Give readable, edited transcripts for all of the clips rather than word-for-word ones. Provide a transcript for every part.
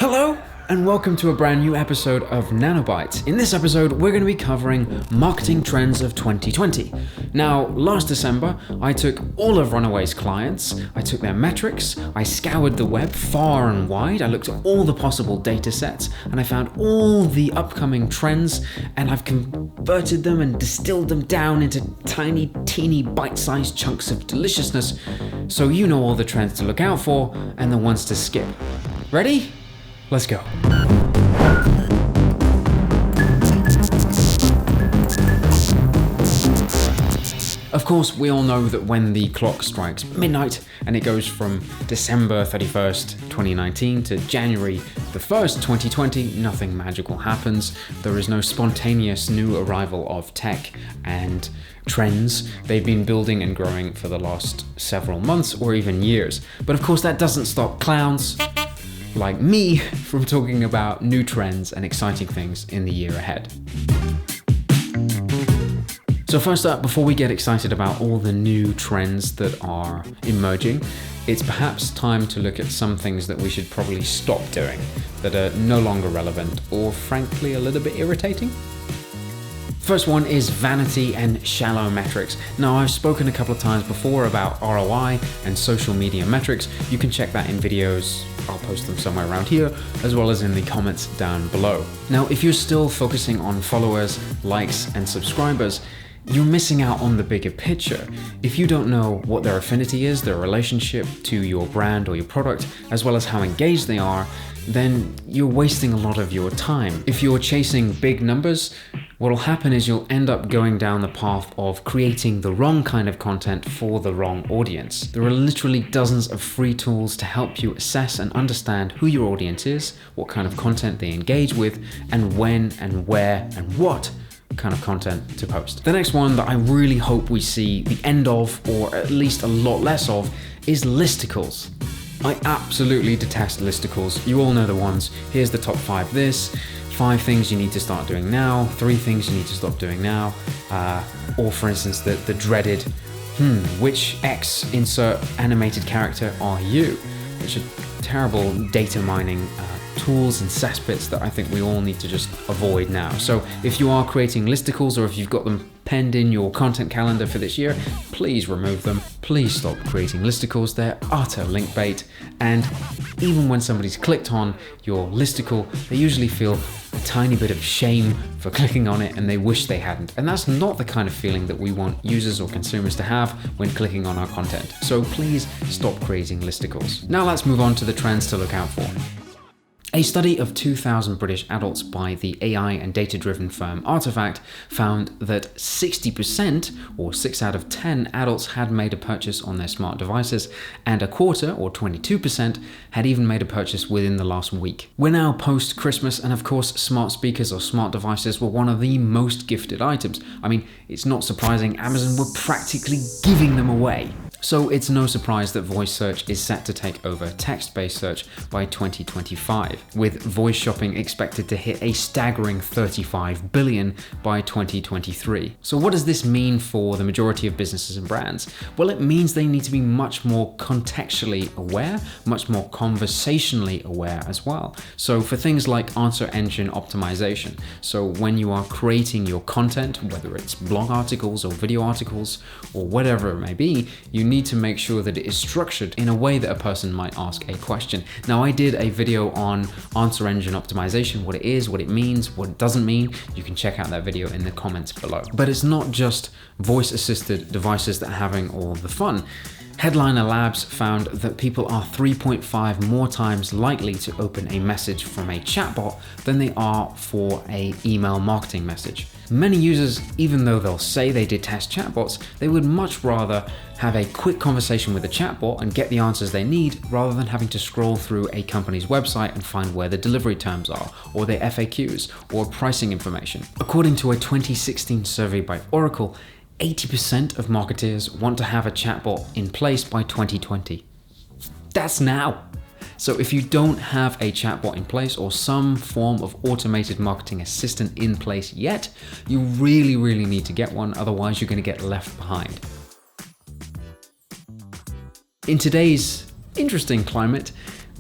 Hello and welcome to a brand new episode of Nanobytes. In this episode, we're going to be covering marketing trends of 2020. Now, last December, I took all of Runaway's clients, I took their metrics, I scoured the web far and wide, I looked at all the possible data sets, and I found all the upcoming trends, and I've converted them and distilled them down into tiny, teeny, bite-sized chunks of deliciousness, so you know all the trends to look out for and the ones to skip. Ready? Let's go. Of course, we all know that when the clock strikes midnight and it goes from December 31st, 2019 to January the 1st, 2020, nothing magical happens. There is no spontaneous new arrival of tech and trends. They've been building and growing for the last several months or even years. But of course, that doesn't stop clowns like me from talking about new trends and exciting things in the year ahead. So first up, before we get excited about all the new trends that are emerging, it's perhaps time to look at some things that we should probably stop doing that are no longer relevant or frankly a little bit irritating. First one is vanity and shallow metrics. Now, I've spoken a couple of times before about ROI and social media metrics. You can check that in videos. I'll post them somewhere around here, as well as in the comments down below. Now, if you're still focusing on followers, likes, and subscribers, you're missing out on the bigger picture. If you don't know what their affinity is, their relationship to your brand or your product, as well as how engaged they are, then you're wasting a lot of your time. If you're chasing big numbers, what'll happen is you'll end up going down the path of creating the wrong kind of content for the wrong audience. There are literally dozens of free tools to help you assess and understand who your audience is, what kind of content they engage with, and when and where and what kind of content to post. The next one that I really hope we see the end of, or at least a lot less of, is listicles. I absolutely detest listicles. You all know the ones. Here's the top 5 this, 5 things you need to start doing now, 3 things you need to stop doing now, or for instance the dreaded, which X insert animated character are you? Which are terrible data mining tools and cesspits that I think we all need to just avoid now. So if you are creating listicles or if you've got them penned in your content calendar for this year, please remove them. Please stop creating listicles. They're utter link bait. And even when somebody's clicked on your listicle, they usually feel a tiny bit of shame for clicking on it and they wish they hadn't. And that's not the kind of feeling that we want users or consumers to have when clicking on our content. So please stop creating listicles. Now let's move on to the trends to look out for. A study of 2,000 British adults by the AI and data-driven firm Artifact found that 60%, or 6 out of 10 adults had made a purchase on their smart devices, and a quarter, or 22%, had even made a purchase within the last week. We're now post-Christmas, and of course, smart speakers or smart devices were one of the most gifted items. I mean, it's not surprising Amazon were practically giving them away. So it's no surprise that voice search is set to take over text-based search by 2025, with voice shopping expected to hit a staggering 35 billion by 2023. So what does this mean for the majority of businesses and brands? Well, it means they need to be much more contextually aware, much more conversationally aware as well. So for things like answer engine optimization, so when you are creating your content, whether it's blog articles or video articles or whatever it may be, you need to make sure that it is structured in a way that a person might ask a question. Now, I did a video on answer engine optimization, what it is, what it means, what it doesn't mean. You can check out that video in the comments below. But it's not just voice-assisted devices that are having all the fun. Headliner Labs found that people are 3.5 more times likely to open a message from a chatbot than they are for an email marketing message. Many users, even though they'll say they detest chatbots, they would much rather have a quick conversation with a chatbot and get the answers they need rather than having to scroll through a company's website and find where the delivery terms are, or their FAQs, or pricing information. According to a 2016 survey by Oracle, 80% of marketers want to have a chatbot in place by 2020. That's now. So if you don't have a chatbot in place or some form of automated marketing assistant in place yet, you really need to get one, otherwise you're going to get left behind. In today's interesting climate,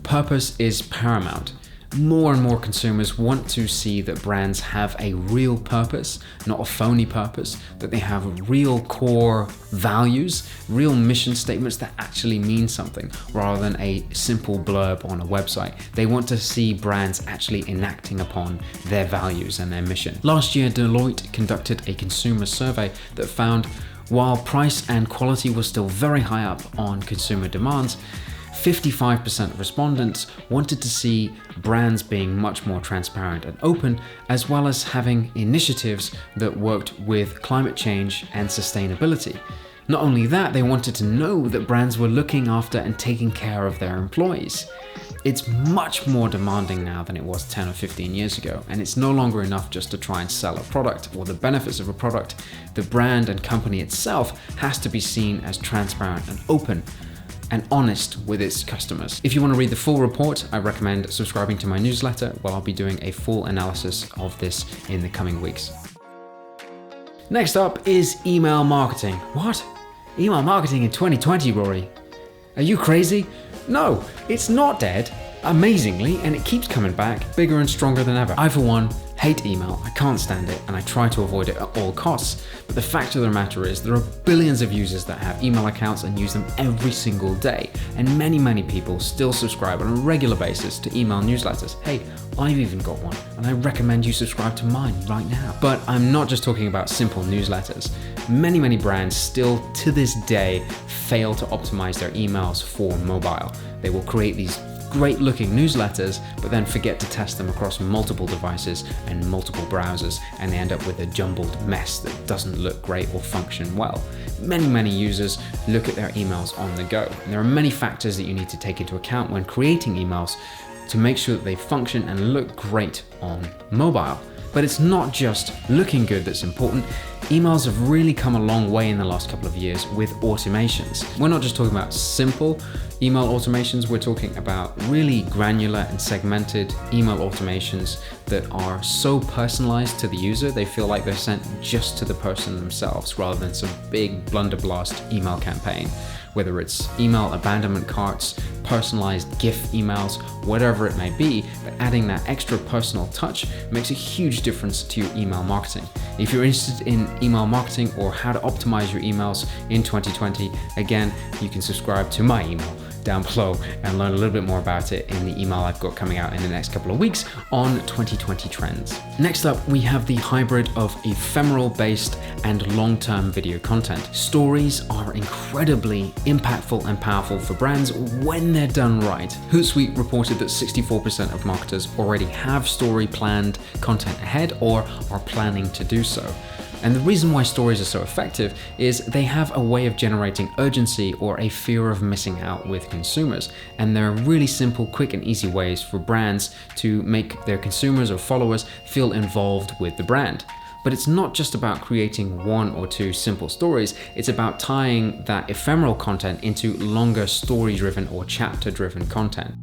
purpose is paramount. More and more consumers want to see that brands have a real purpose, not a phony purpose, that they have real core values, real mission statements that actually mean something, rather than a simple blurb on a website. They want to see brands actually enacting upon their values and their mission. Last year, Deloitte conducted a consumer survey that found while price and quality was still very high up on consumer demands, 55% of respondents wanted to see brands being much more transparent and open, as well as having initiatives that worked with climate change and sustainability. Not only that, they wanted to know that brands were looking after and taking care of their employees. It's much more demanding now than it was 10 or 15 years ago, and it's no longer enough just to try and sell a product or the benefits of a product. The brand and company itself has to be seen as transparent and open and honest with its customers. If you want to read the full report, I recommend subscribing to my newsletter, where I'll be doing a full analysis of this in the coming weeks. Next up is email marketing. What? Email marketing in 2020, Rory? Are you crazy? No, it's not dead, amazingly, and it keeps coming back bigger and stronger than ever. I, for one, hate email. I can't stand it, and I try to avoid it at all costs. But the fact of the matter is, there are billions of users that have email accounts and use them every single day, and many people still subscribe on a regular basis to email newsletters. Hey, I've even got one, and I recommend you subscribe to mine right now. But I'm not just talking about simple newsletters. Many brands still, to this day, fail to optimize their emails for mobile. They will create these great looking newsletters, but then forget to test them across multiple devices and multiple browsers, and they end up with a jumbled mess that doesn't look great or function well. Many users look at their emails on the go, and there are many factors that you need to take into account when creating emails to make sure that they function and look great on mobile. But it's not just looking good that's important. Emails have really come a long way in the last couple of years with automations. We're not just talking about simple email automations, we're talking about really granular and segmented email automations that are so personalized to the user, they feel like they're sent just to the person themselves rather than some big blunderblast email campaign. Whether it's email abandonment carts, personalized GIF emails, whatever it may be, but adding that extra personal touch makes a huge difference to your email marketing. If you're interested in email marketing or how to optimize your emails in 2020, again, you can subscribe to my email down below and learn a little bit more about it in the email I've got coming out in the next couple of weeks on 2020 trends. Next up, we have the hybrid of ephemeral-based and long-term video content. Stories are incredibly impactful and powerful for brands when they're done right. Hootsuite reported that 64% of marketers already have story planned content ahead or are planning to do so. And the reason why stories are so effective is they have a way of generating urgency or a fear of missing out with consumers. And there are really simple, quick and easy ways for brands to make their consumers or followers feel involved with the brand. But it's not just about creating one or two simple stories, it's about tying that ephemeral content into longer story-driven or chapter-driven content.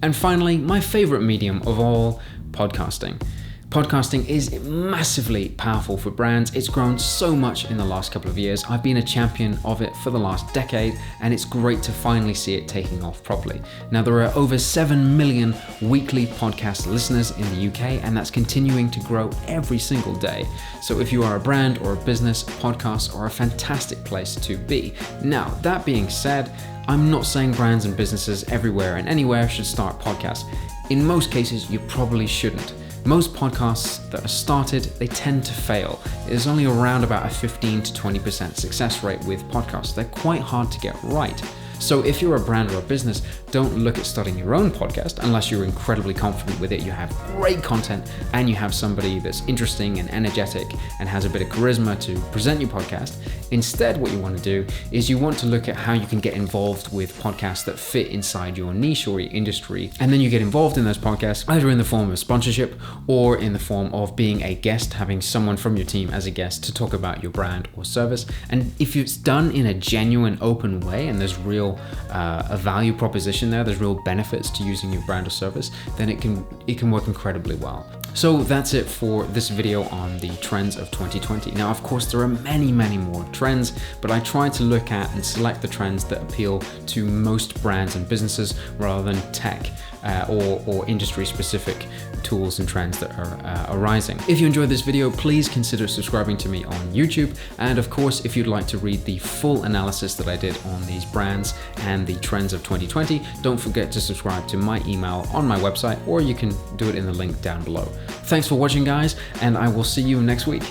And finally, my favorite medium of all, podcasting. Podcasting is massively powerful for brands. It's grown so much in the last couple of years. I've been a champion of it for the last decade, and it's great to finally see it taking off properly. Now, there are over 7 million weekly podcast listeners in the UK, and that's continuing to grow every single day. So if you are a brand or a business, podcasts are a fantastic place to be. Now, that being said, I'm not saying brands and businesses everywhere and anywhere should start podcasts. In most cases, you probably shouldn't. Most podcasts that are started, they tend to fail. There's only around about a 15 to 20% success rate with podcasts. They're quite hard to get right. So if you're a brand or a business, don't look at starting your own podcast unless you're incredibly confident with it, you have great content, and you have somebody that's interesting and energetic and has a bit of charisma to present your podcast. Instead, what you want to do is you want to look at how you can get involved with podcasts that fit inside your niche or your industry. And then you get involved in those podcasts either in the form of sponsorship or in the form of being a guest, having someone from your team as a guest to talk about your brand or service. And if it's done in a genuine, open way and there's real a value proposition there's real benefits to using your brand or service, then it can work incredibly well. So that's it for this video on the trends of 2020. Now, of course, there are many more trends, but I try to look at and select the trends that appeal to most brands and businesses rather than tech or industry-specific tools and trends that are arising. If you enjoyed this video, please consider subscribing to me on YouTube. And of course, if you'd like to read the full analysis that I did on these brands and the trends of 2020, don't forget to subscribe to my email on my website, or you can do it in the link down below. Thanks for watching, guys, and I will see you next week.